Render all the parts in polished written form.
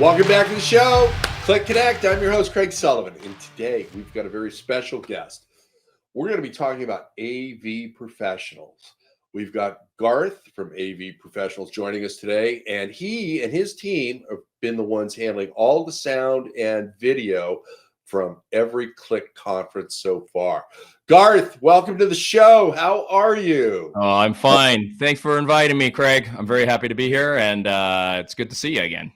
Welcome back to the show. Click Connect. I'm your host, Craig Sullivan. And today we've got a very special guest. We're going to be talking about AV professionals. We've got Garth from AV Professionals joining us today. And he and his team have been the ones handling all the sound and video from every CLIC conference so far. Garth, welcome to the show. How are you? Oh, I'm fine. Thanks for inviting me, Craig. I'm very happy to be here, and it's good to see you again.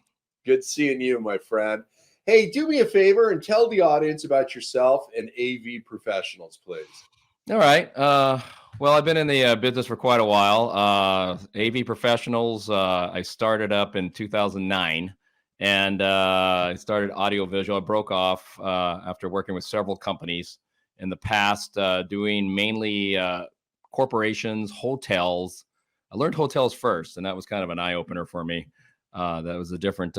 Good seeing you, my friend. Hey, do me a favor and tell the audience about yourself and AV Professionals, please. All right. Well, I've been in the business for quite a while. AV Professionals, I started up in 2009, and I started audiovisual. I broke off after working with several companies in the past, doing mainly corporations, hotels. I learned hotels first, and that was kind of an eye-opener for me. That was a different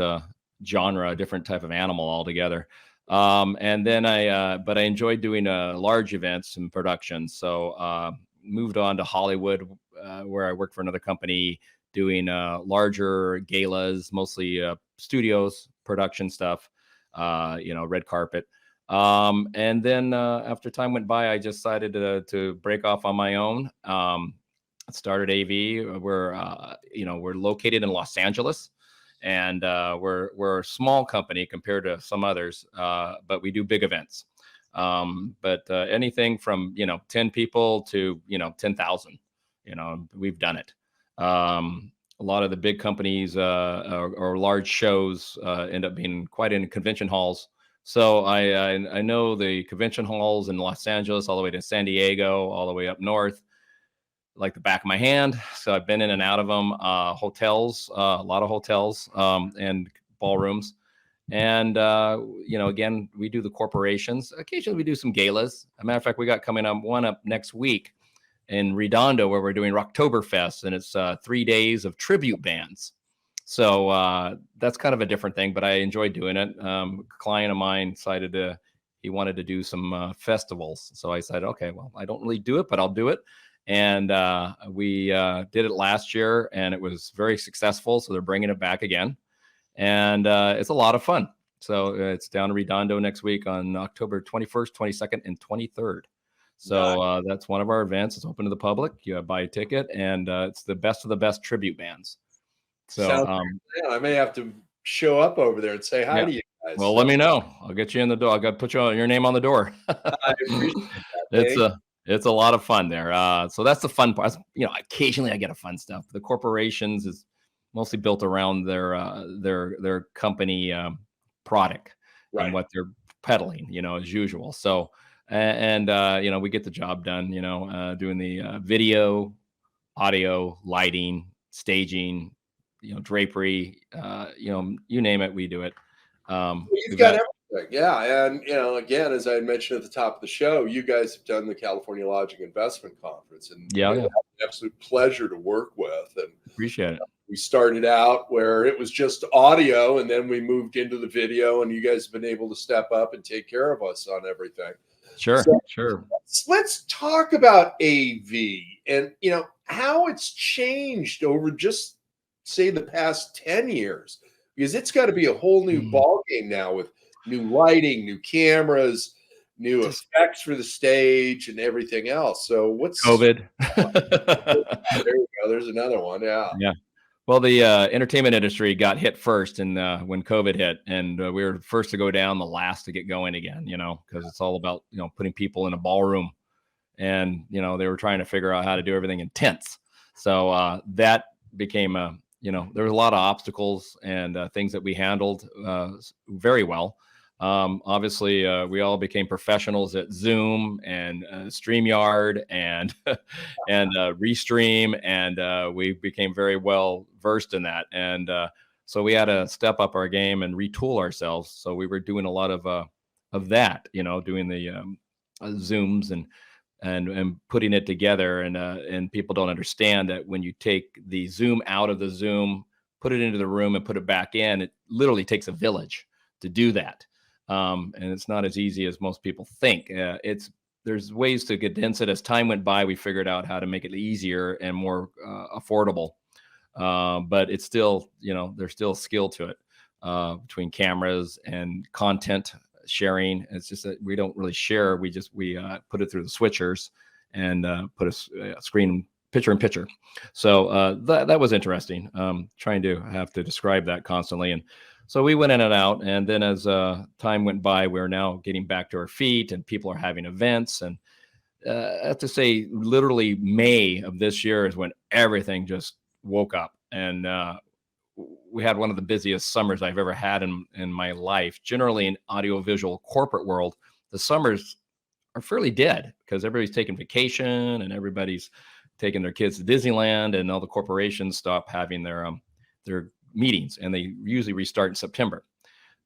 genre, a different type of animal altogether. And then but I enjoyed doing large events and productions. So moved on to Hollywood, where I worked for another company doing larger galas, mostly studios, production stuff, red carpet. And then after time went by, I decided to break off on my own. Started AV. We're located in Los Angeles. And we're a small company compared to some others, but we do big events. But anything from 10 people to 10,000, we've done it. A lot of the big companies or large shows end up being quite in convention halls. So I know the convention halls in Los Angeles, all the way to San Diego, all the way up north, like the back of my hand. So I've been in and out of them. Hotels, a lot of hotels and ballrooms. And, again, we do the corporations. Occasionally we do some galas. As a matter of fact, we got coming up one up next week in Redondo, where we're doing Rocktoberfest, and it's 3 days of tribute bands. So that's kind of a different thing, but I enjoyed doing it. A client of mine decided he wanted to do some festivals. So I said, okay, well, I don't really do it, but I'll do it. And we did it last year, and it was very successful. So they're bringing it back again, and it's a lot of fun. So it's down in Redondo next week on October 21st, 22nd, and 23rd. So that's one of our events. It's open to the public. You buy a ticket, and it's the best of the best tribute bands. So I may have to show up over there and say hi to you guys. Well, let me know. I'll get you in the door. I got to put your name on the door. I appreciate that. It's a lot of fun there. So that's the fun part. Occasionally I get a fun stuff. The corporations is mostly built around their company product, right, and what they're peddling, as usual. So, and we get the job done, doing the video, audio, lighting, staging, drapery, you name it, we do it. You've got everything. Yeah. And, again, as I mentioned at the top of the show, you guys have done the California Lodging Investment Conference. And yeah. It's an absolute pleasure to work with. And appreciate it. We started out where it was just audio, and then we moved into the video, and you guys have been able to step up and take care of us on everything. Sure. Let's talk about AV and, how it's changed over just, say, the past 10 years. Because it's got to be a whole new ball game now with new lighting, new cameras, new effects for the stage, and everything else. So what's COVID? There you go. There's another one. Yeah. Well, the entertainment industry got hit first, and when COVID hit, and we were first to go down, the last to get going again. Because it's all about putting people in a ballroom, and they were trying to figure out how to do everything in tents. So that became there was a lot of obstacles and things that we handled very well. Obviously, we all became professionals at Zoom and StreamYard and Restream, and we became very well versed in that. And so we had to step up our game and retool ourselves. So we were doing a lot of that, doing the Zooms and putting it together. And people don't understand that when you take the Zoom out of the Zoom, put it into the room and put it back in, it literally takes a village to do that. And it's not as easy as most people think. There's ways to condense it. As time went by, we figured out how to make it easier and more affordable. But it's still, there's still skill to it. between cameras and content sharing. It's just that we don't really share. We put it through the switchers and put a screen picture in picture. So that was interesting. Trying to have to describe that constantly. And so we went in and out. And then as time went by, we're now getting back to our feet and people are having events. And I have to say, literally May of this year is when everything just woke up. And we had one of the busiest summers I've ever had in my life. Generally, in audiovisual corporate world, the summers are fairly dead because everybody's taking vacation and everybody's taking their kids to Disneyland, and all the corporations stop having their meetings, and they usually restart in September.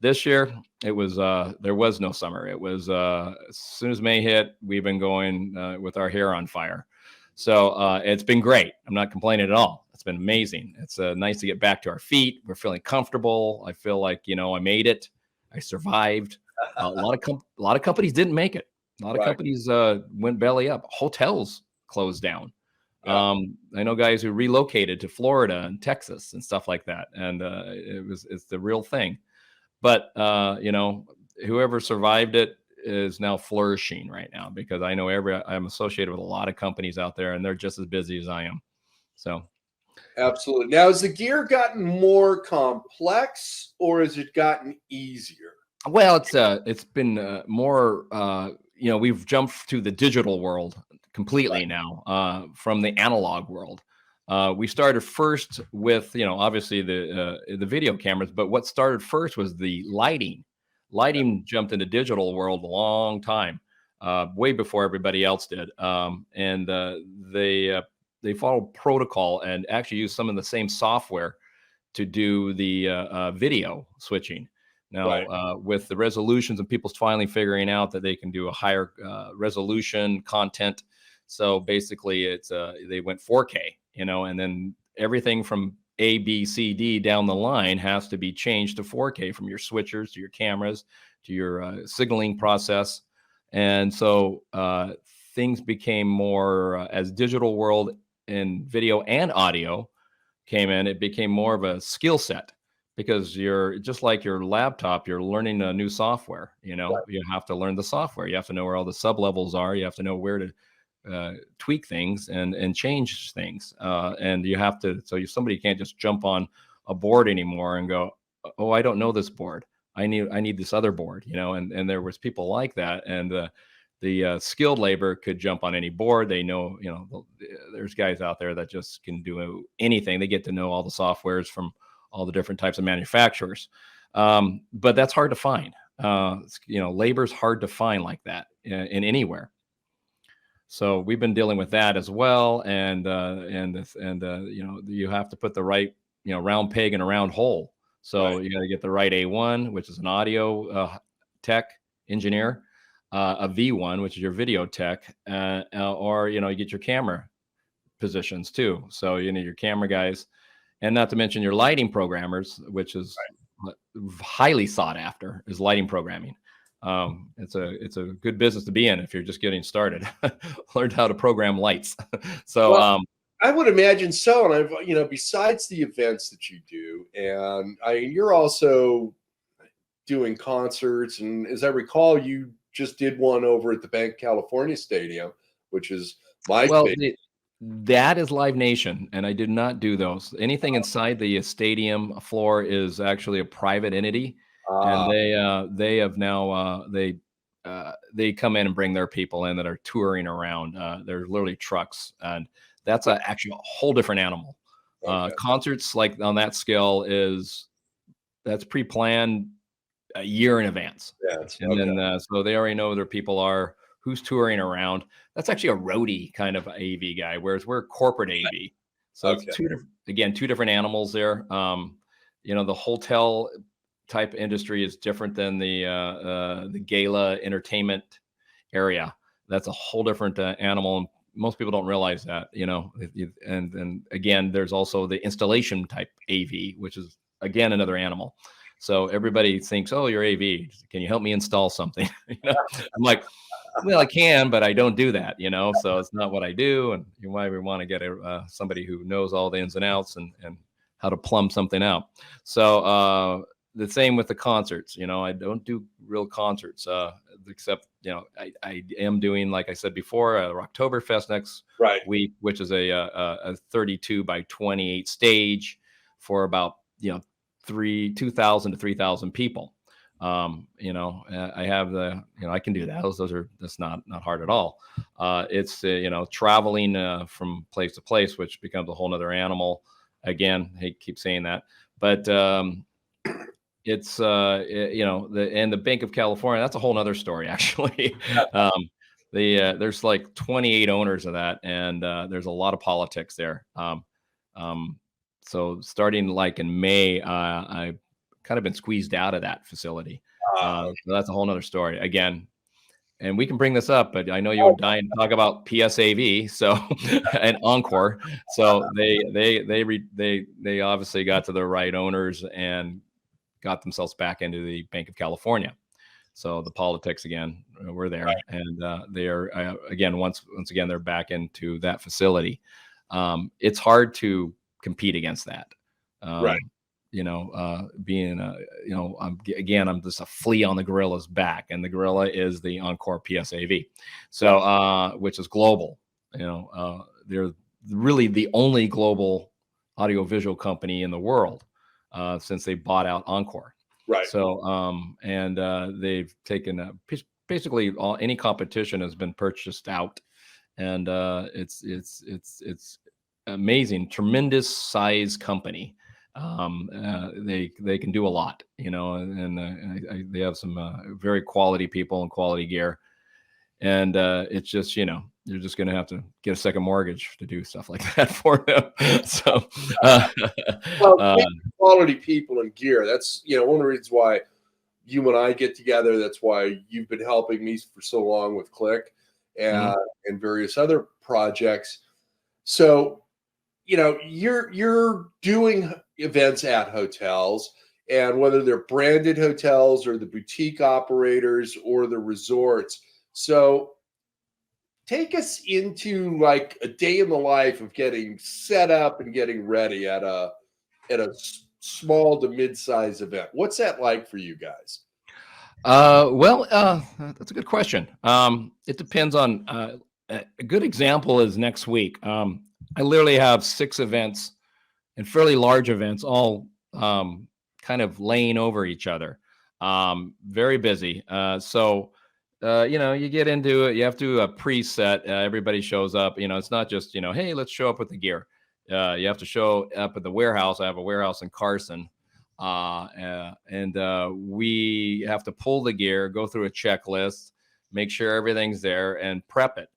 This year, it was there was no summer. It was as soon as May hit, we've been going with our hair on fire. So it's been great. I'm not complaining at all. It's been amazing. It's nice to get back to our feet. We're feeling comfortable. I feel like, I made it. I survived. A lot of companies didn't make it. A lot of companies went belly up. Hotels closed down. Yeah. I know guys who relocated to Florida and Texas and stuff like that, and it's the real thing. But whoever survived it is now flourishing right now, because I know I'm associated with a lot of companies out there, and they're just as busy as I am. So. Absolutely. Now, has the gear gotten more complex, or has it gotten easier? Well, it's been more. We've jumped to the digital world completely now from the analog world. We started first with obviously the video cameras, but what started first was the lighting. Lighting jumped into digital world a long time, way before everybody else did, and they followed protocol and actually use some of the same software to do the video switching. Now, with the resolutions and people finally figuring out that they can do a higher resolution content. So basically it's they went 4K, and then everything from A, B, C, D down the line has to be changed to 4K, from your switchers to your cameras to your signaling process. And so things became more as digital world in video and audio came in, it became more of a skill set, because you're just like your laptop, you're learning a new software. You have to learn the software. You have to know where all the sub levels are. You have to know where to tweak things and change things. And you have to, so somebody can't just jump on a board anymore and go, oh, I don't know this board. I need this other board, and there was people like that. And the skilled labor could jump on any board. They know, there's guys out there that just can do anything. They get to know all the softwares from all the different types of manufacturers. But that's hard to find. Labor's hard to find like that in anywhere. So we've been dealing with that as well. And you have to put the right, round peg in a round hole. So you got to get the right A1, which is an audio tech engineer, a V1, which is your video tech, or, you get your camera positions too. So you need your camera guys, and not to mention your lighting programmers, which is highly sought after, is lighting programming. It's a good business to be in if you're just getting started. Learned how to program lights. So, I would imagine so. And I've, besides the events that you do, and you're also doing concerts. And as I recall, you just did one over at the Bank California Stadium, which is my favorite. That is Live Nation, and I did not do those. Anything inside the stadium floor is actually a private entity, and they have now they come in and bring their people in that are touring around. They're literally trucks, and that's actually a whole different animal. Concerts like on that scale that's pre-planned a year in advance. Then so they already know their people are, who's touring around. That's actually a roadie kind of AV guy, whereas we're corporate AV. So it's two different animals there. The hotel type industry is different than the gala entertainment area. That's a whole different animal. And most people don't realize that, and again, there's also the installation type AV, which is again another animal. So everybody thinks, oh, you're AV. Can you help me install something? I'm like, well, I can, but I don't do that, so it's not what I do. And why we want to get somebody who knows all the ins and outs and how to plumb something out. So the same with the concerts. I don't do real concerts, except I am doing, like I said before, Oktoberfest next Right. week, which is a 32 by 28 stage for about 2,000 to 3,000 people. I have I can do that. That's not hard at all. It's traveling from place to place, which becomes a whole nother animal. Again, I keep saying that, but it's the Bank of California, that's a whole nother story, actually. There's like 28 owners of that, and there's a lot of politics there. So starting like in May, I kind of been squeezed out of that facility. So that's a whole nother story again. And we can bring this up, but I know you were dying to talk about PSAV, so and Encore. So they obviously got to the right owners and got themselves back into the Bank of California. So the politics again were there, Right. and they are again once again they're back into that facility. It's hard to compete against that. Right. Being I'm just a flea on the gorilla's back, and the gorilla is the Encore PSAV, so which is global. They're really the only global audiovisual company in the world since they bought out Encore. Right. So and they've taken basically any competition has been purchased out, and it's amazing, tremendous size company. They can do a lot, and they have some very quality people and quality gear, and it's just you're just going to have to get a second mortgage to do stuff like that for them. So Well, quality people and gear. That's one of the reasons why you and I get together. That's why you've been helping me for so long with CLIC and various other projects. So you're doing events at hotels, and whether they're branded hotels or the boutique operators or the resorts. So take us into like a day in the life of getting set up and getting ready at a small to mid-size event. What's that like for you guys? That's a good question. It depends on a good example is next week. I literally have 6 events and fairly large events, all kind of laying over each other. Very busy. You get into it. You have to do a preset. Everybody shows up. It's not just hey, let's show up with the gear. You have to show up at the warehouse. I have a warehouse in Carson, and we have to pull the gear, go through a checklist, make sure everything's there, and prep it.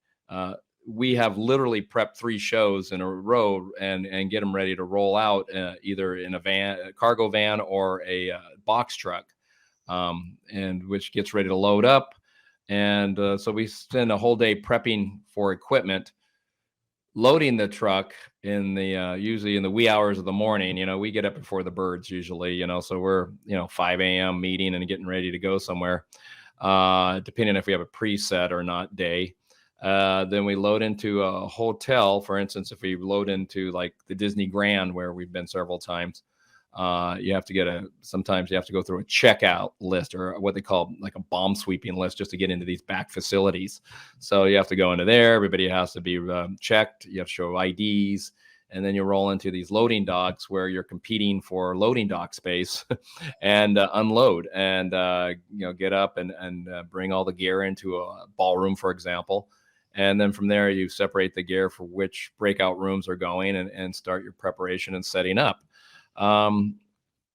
We have literally prepped 3 shows in a row and get them ready to roll out either in a cargo van, or a box truck, and which gets ready to load up. And so we spend a whole day prepping for equipment, loading the truck in the usually in the wee hours of the morning. We get up before the birds usually, so we're 5 a.m. meeting and getting ready to go somewhere, depending if we have a preset or not day. Then we load into a hotel. For instance, if we load into like the Disney Grand, where we've been several times, sometimes you have to go through a checkout list, or what they call like a bomb sweeping list, just to get into these back facilities. So you have to go into there. Everybody has to be checked. You have to show IDs. And then you roll into these loading docks where you're competing for loading dock space and unload and, get up and bring all the gear into a ballroom, for example. And then from there, you separate the gear for which breakout rooms are going, and start your preparation and setting up.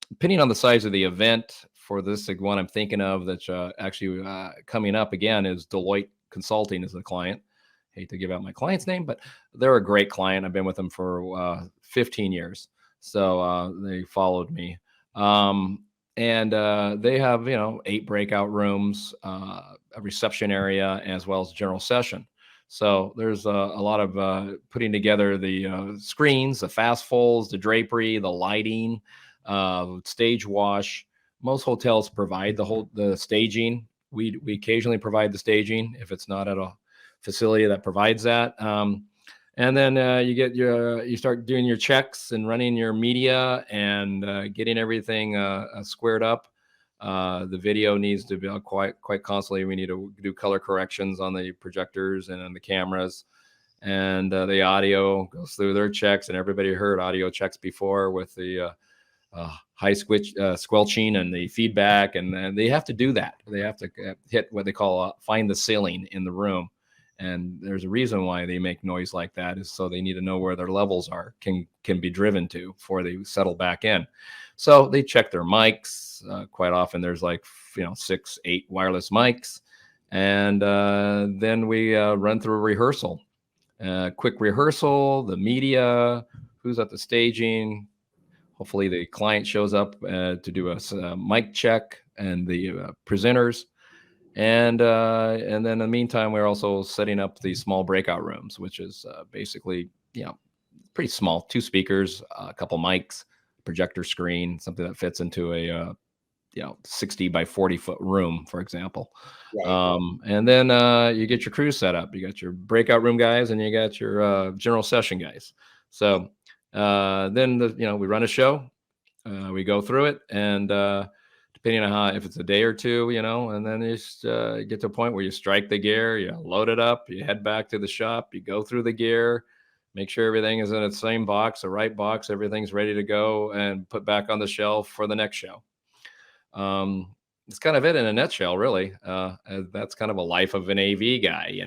Depending on the size of the event, for this one I'm thinking of that's actually coming up again, is Deloitte Consulting is the client. Hate to give out my client's name, but they're a great client. I've been with them for 15 years. So they followed me. And they have, 8 breakout rooms, a reception area, as well as a general session. So there's a lot of putting together the screens, the fast folds, the drapery, the lighting, stage wash. Most hotels provide the staging. We occasionally provide the staging if it's not at a facility that provides that. And then you start doing your checks and running your media and getting everything squared up. The video needs to be quite constantly. We need to do color corrections on the projectors and on the cameras, and the audio goes through their checks. And everybody heard audio checks before with the high squelching and the feedback, and they have to do that. They have to hit what they call find the ceiling in the room. And there's a reason why they make noise like that, is so they need to know where their levels are can be driven to before they settle back in. So they check their mics. Quite often there's like 6, 8 wireless mics, and then we run through a rehearsal, quick rehearsal, the media, who's at the staging. Hopefully the client shows up to do a mic check, and the presenters. And then in the meantime, we're also setting up the small breakout rooms, which is basically, pretty small, 2 speakers, a couple mics, projector screen, something that fits into a 60 by 40 foot room, for example. Right. And then you get your crew set up. You got your breakout room guys, and you got your general session guys. So then we run a show. We go through it, and depending on if it's a day or two, and then you just get to a point where you strike the gear, you load it up, you head back to the shop, you go through the gear, make sure everything is in the same box, the right box, everything's ready to go, and put back on the shelf for the next show. It's kind of it in a nutshell, really. That's kind of a life of an AV guy,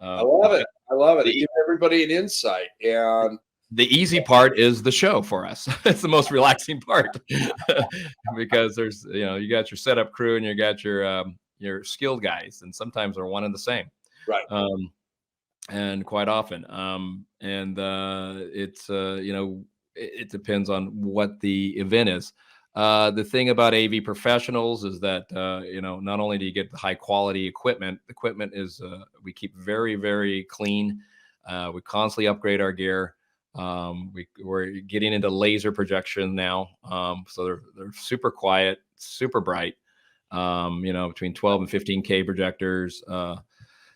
I love it. I love it. The, It gives everybody an insight. And the easy part is the show for us. It's the most relaxing part because there's, you got your setup crew and you got your skilled guys, and sometimes they're one and the same. right. And quite often, it's it depends on what the event is. The thing about AV professionals is that not only do you get the high quality equipment is we keep very, very clean. We constantly upgrade our gear. We're getting into laser projection now, so they're super quiet, super bright. Between 12 and 15K projectors.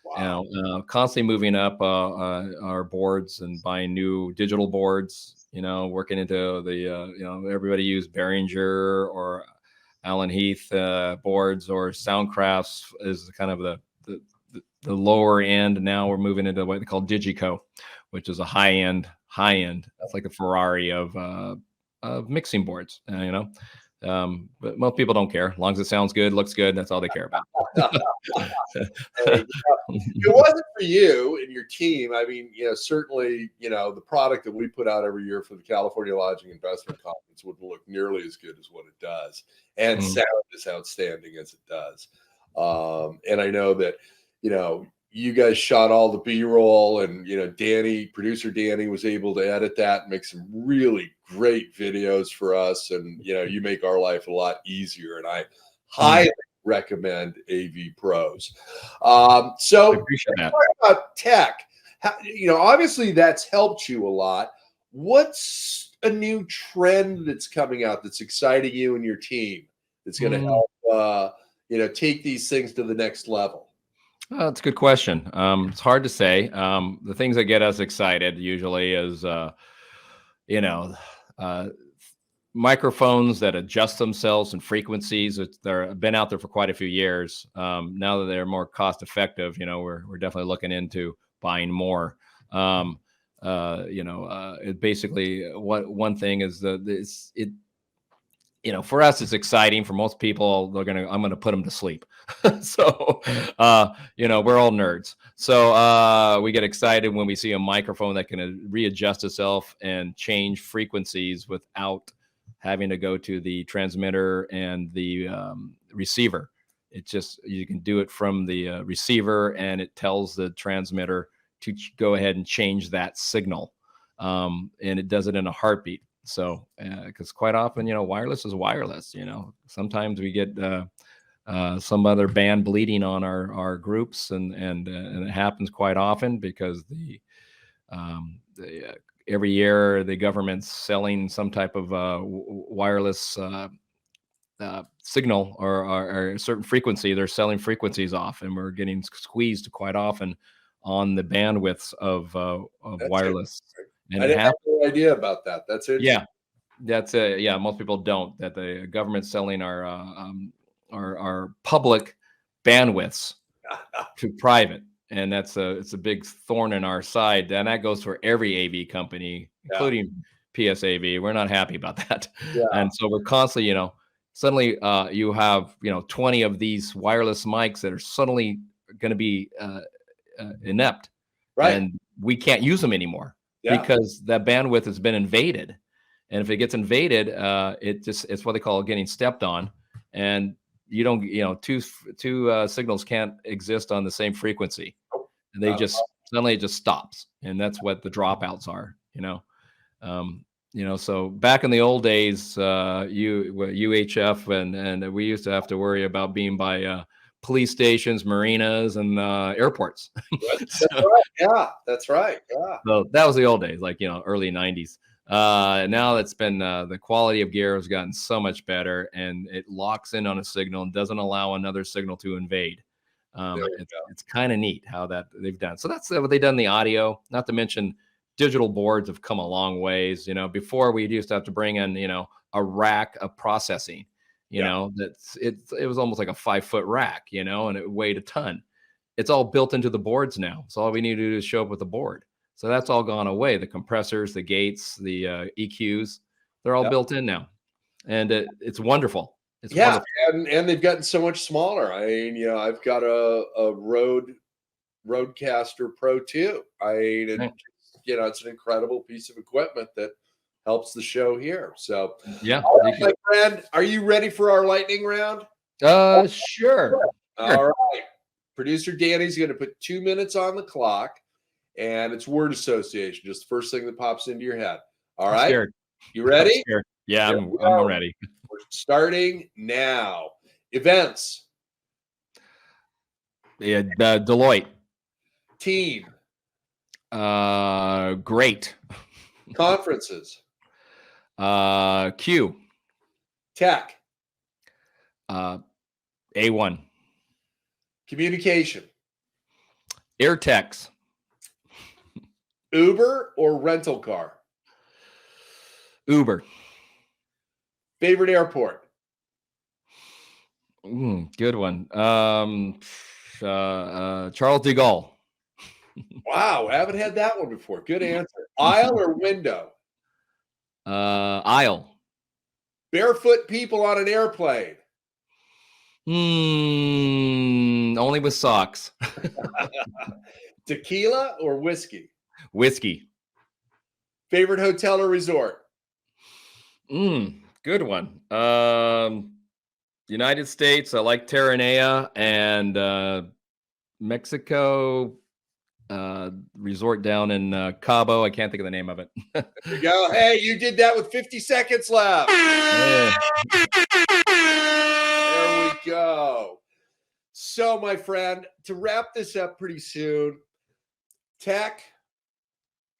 Wow. Constantly moving up our boards and buying new digital boards. Working into the everybody use Behringer or Allen Heath boards, or Soundcrafts is kind of the lower end. Now we're moving into what they call Digico, which is a high end. That's like a Ferrari of mixing boards. But most people don't care. As long as it sounds good, looks good, that's all they care about. If it wasn't for you and your team, I mean, certainly, the product that we put out every year for the California Lodging Investment Conference wouldn't look nearly as good as what it does, and sound as outstanding as it does. And I know that, you guys shot all the B-roll, and producer Danny was able to edit that and make some really great videos for us, and you make our life a lot easier, and I highly recommend AV Pros. So I appreciate that. talk about tech. Obviously that's helped you a lot. What's a new trend that's coming out that's exciting you and your team that's going to help take these things to the next level? That's a good question. It's hard to say. The things that get us excited usually is, microphones that adjust themselves and frequencies. They've been out there for quite a few years. Now that they're more cost effective, we're definitely looking into buying more. It basically one thing is for us, it's exciting. For most people, I'm gonna put them to sleep. So, we're all nerds. So we get excited when we see a microphone that can readjust itself and change frequencies without having to go to the transmitter and the receiver. You can do it from the receiver, and it tells the transmitter to go ahead and change that signal. And it does it in a heartbeat. So, because quite often, wireless is wireless. Sometimes we get some other band bleeding on our groups, and it happens quite often because every year the government's selling some type of wireless signal or a certain frequency. They're selling frequencies off, and we're getting squeezed quite often on the bandwidths of That's wireless, and I it didn't have happened. no idea about that. That's interesting. Yeah, that's yeah. Most people don't. That the government's selling our public bandwidths to private, and it's a big thorn in our side, and that goes for every AV company, Yeah. including PSAV. We're not happy about that, Yeah. and so we're constantly, suddenly you have 20 of these wireless mics that are suddenly going to be inept, Right. and we can't use them anymore Yeah. because that bandwidth has been invaded, and if it gets invaded, it's what they call getting stepped on, and you don't, two signals can't exist on the same frequency, and they Not a just suddenly it just stops, and that's what the dropouts are. Um, so back in the old days, UHF and we used to have to worry about being by police stations, marinas, and airports. That's right. Yeah, that's right. Yeah. So that was the old days, like early '90s. Now it's been the quality of gear has gotten so much better, and it locks in on a signal and doesn't allow another signal to invade. There you go. It's kind of neat how that they've done. So that's what they've done in the audio. Not to mention digital boards have come a long ways. Before we used to have to bring in a rack of processing. It was almost like a 5-foot rack, and it weighed a ton. It's all built into the boards now. So all we need to do is show up with the board. So that's all gone away. The compressors, the gates, the EQs, they're all built in now, and it's wonderful. It's wonderful. And they've gotten so much smaller. I mean, I've got a Rodecaster Pro 2. I mean, Right. It's an incredible piece of equipment that helps the show here. So, Yeah. all right, my friend, are you ready for our lightning round? Sure. All right. Producer Danny's going to put 2 minutes on the clock, and it's word association, just the first thing that pops into your head. All right. Scared. You ready? Yeah, I'm ready. We're starting now. Events. Yeah, Deloitte. Team. Great. Conferences. Q. Tech. A1. Communication. AirTex. Uber or rental car? Uber. Favorite airport? Good one. Charles de Gaulle. Wow, haven't had that one before. Good answer. Aisle or window? Aisle. Barefoot people on an airplane? Only with socks. Tequila or whiskey? Whiskey. Favorite hotel or resort? Good one. United States, I like Terranea, and Mexico resort down in Cabo. I can't think of the name of it. There you go. Hey, you did that with 50 seconds left. Yeah. There we go. So, my friend, to wrap this up pretty soon, tech,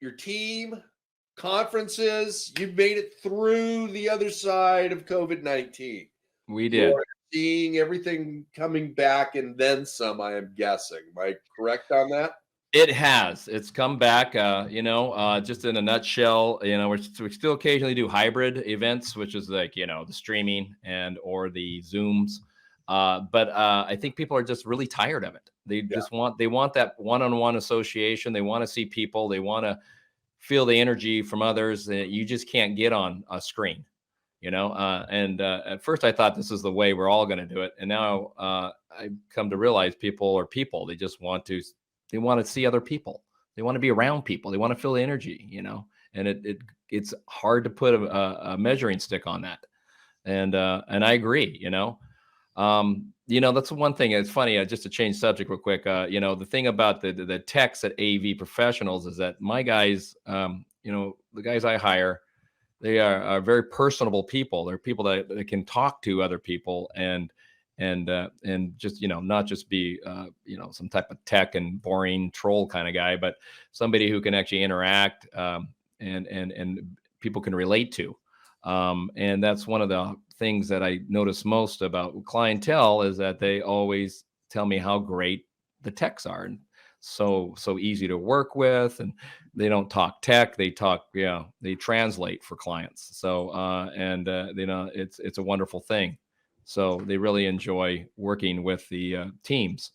your team, conferences, you've made it through the other side of COVID-19. We did. You're seeing everything coming back and then some, I am guessing. Am I correct on that? It has. It's come back. Just in a nutshell, we still occasionally do hybrid events, which is like the streaming or the Zooms. But I think people are just really tired of it. They want that one-on-one association. They want to see people. They want to feel the energy from others that you just can't get on a screen. At first I thought this is the way we're all going to do it, and now I've come to realize people are people. They just want to. They want to see other people. They want to be around people. They want to feel the energy, and it's hard to put a measuring stick on that. And I agree, that's one thing. It's funny, just to change subject real quick. The thing about the techs at AV professionals is that my guys, the guys I hire, they are very personable people. They're people that can talk to other people and just not just be some type of tech and boring troll kind of guy, but somebody who can actually interact and people can relate to. And that's one of the things that I notice most about clientele is that they always tell me how great the techs are. And so easy to work with, and they don't talk tech, they talk, they translate for clients. So it's a wonderful thing. So they really enjoy working with the teams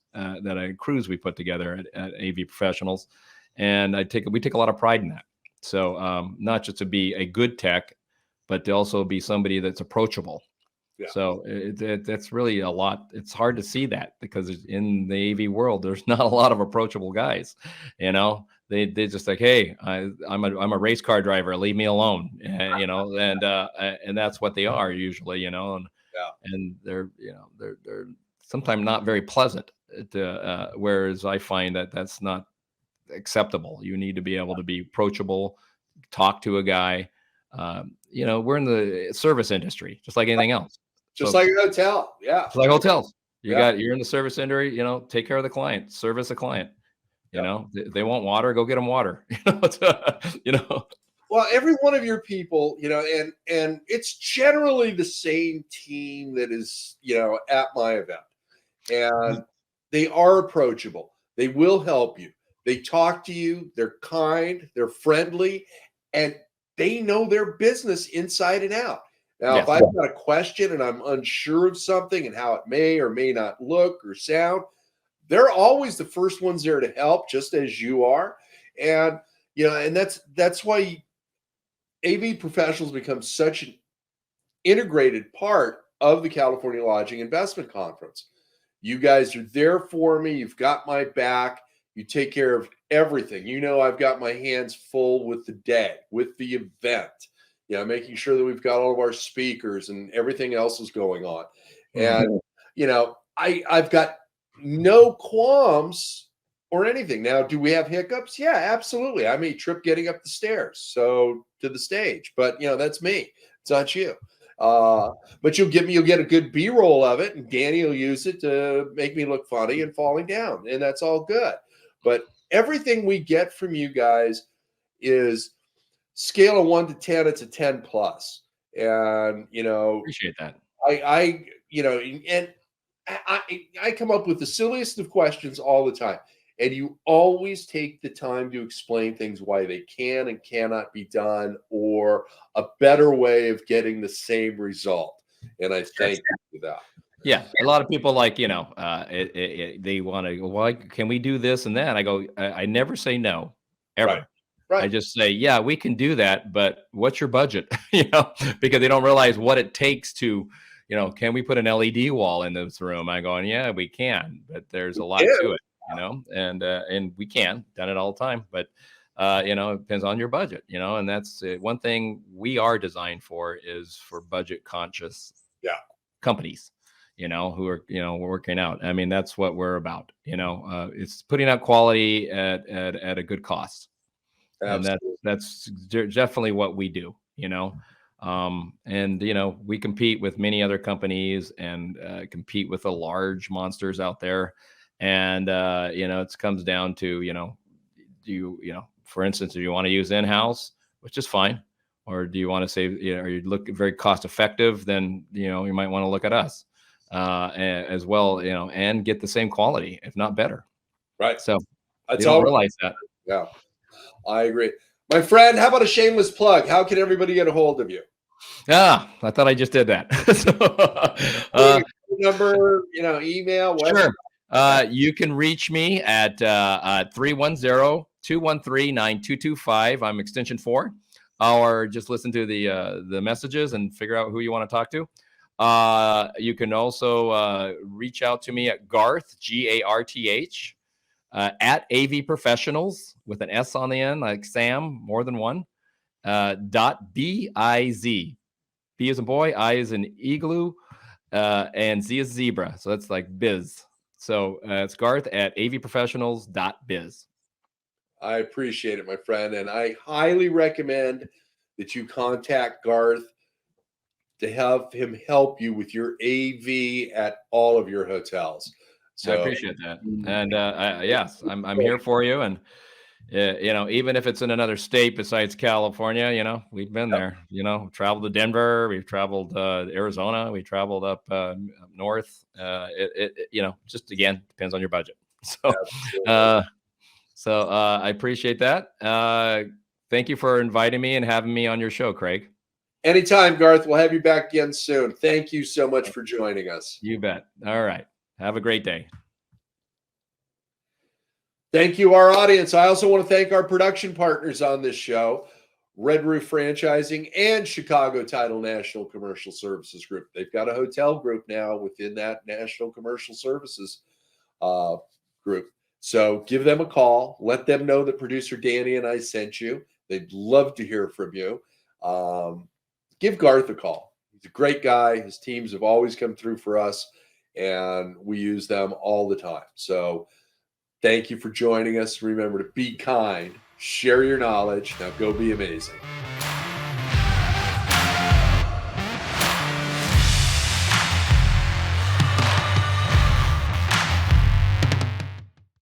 crews we put together at AV Professionals, and we take a lot of pride in that. So not just to be a good tech, but to also be somebody that's approachable. Yeah. So that's really a lot. It's hard to see that because in the AV world, there's not a lot of approachable guys. They just like, hey, I'm a race car driver. Leave me alone. And that's what they are usually. And they're sometimes not very pleasant. Whereas I find that that's not acceptable. You need to be able to be approachable, talk to a guy. We're in the service industry, just like anything else. Just like a hotel. Yeah. Just like hotels. You're in the service industry, take care of the client, service a client. They want water, go get them water. Well, every one of your people, and it's generally the same team that is, at my event. And they are approachable. They will help you. They talk to you. They're kind. They're friendly. And they know their business inside and out. Now, if I've got a question and I'm unsure of something and how it may or may not look or sound, they're always the first ones there to help, just as you are. And, and that's why AV Professionals become such an integrated part of the California Lodging Investment Conference. You guys are there for me. You've got my back. You take care of everything. I've got my hands full with the day, with the event, making sure that we've got all of our speakers and everything else is going on. And, I've got no qualms or anything. Now, do we have hiccups? Yeah, absolutely. I may trip getting up the stairs, to the stage, but that's me. It's not you. But you'll get a good B-roll of it, and Danny will use it to make me look funny and falling down, and that's all good. But everything we get from you guys is scale of 1 to 10. It's a 10 plus, and appreciate that. I come up with the silliest of questions all the time, and you always take the time to explain things, why they can and cannot be done, or a better way of getting the same result. And I thank you for that. Yeah, a lot of people they want to go, well, can we do this and that? I go, I never say no, ever. Right. I just say, yeah, we can do that, but what's your budget? Because they don't realize what it takes to, can we put an LED wall in this room? I go, yeah, we can, but there's a lot to it, and we can, done it all the time, but it depends on your budget, and that's one thing we are designed for, is for budget conscious companies, who are, working out. I mean, that's what we're about, it's putting out quality at a good cost. Absolutely. And that's definitely what we do, and we compete with many other companies and compete with the large monsters out there. And it comes down to, do you, for instance, do you want to use in-house, which is fine, or do you want to save, are you looking very cost effective? Then you might want to look at us as well, and get the same quality, if not better. Right. So that's all. Realize that. Yeah, I agree. My friend, how about a shameless plug? How can everybody get a hold of you? I thought I just did that. Number, email. Sure. You can reach me at 310-213-9225. I'm extension 4. Or just listen to the messages and figure out who you want to talk to. You can also reach out to me at Garth, Garth, at AV Professionals with an S on the end, like Sam, more than one, .biz. B as in boy, I as in igloo, and Z as zebra. So that's like biz. So it's Garth at avprofessionals.biz. I appreciate it, my friend. And I highly recommend that you contact Garth to have him help you with your AV at all of your hotels. So I appreciate that. And yes, I'm here for you. And even if it's in another state besides California, we've been there. Traveled to Denver, we've traveled to Arizona, we traveled up north. Just again depends on your budget. So So I appreciate that. Thank you for inviting me and having me on your show, Craig. Anytime, Garth. We'll have you back again soon. Thank you so much for joining us. You bet. All right. Have a great day. Thank you, our audience. I also want to thank our production partners on this show, Red Roof Franchising and Chicago Title National Commercial Services Group. They've got a hotel group now within that National Commercial Services group. So give them a call. Let them know that producer Danny and I sent you. They'd love to hear from you. Give Garth a call. He's a great guy. His teams have always come through for us, and we use them all the time. So thank you for joining us. Remember to be kind, share your knowledge. Now go be amazing.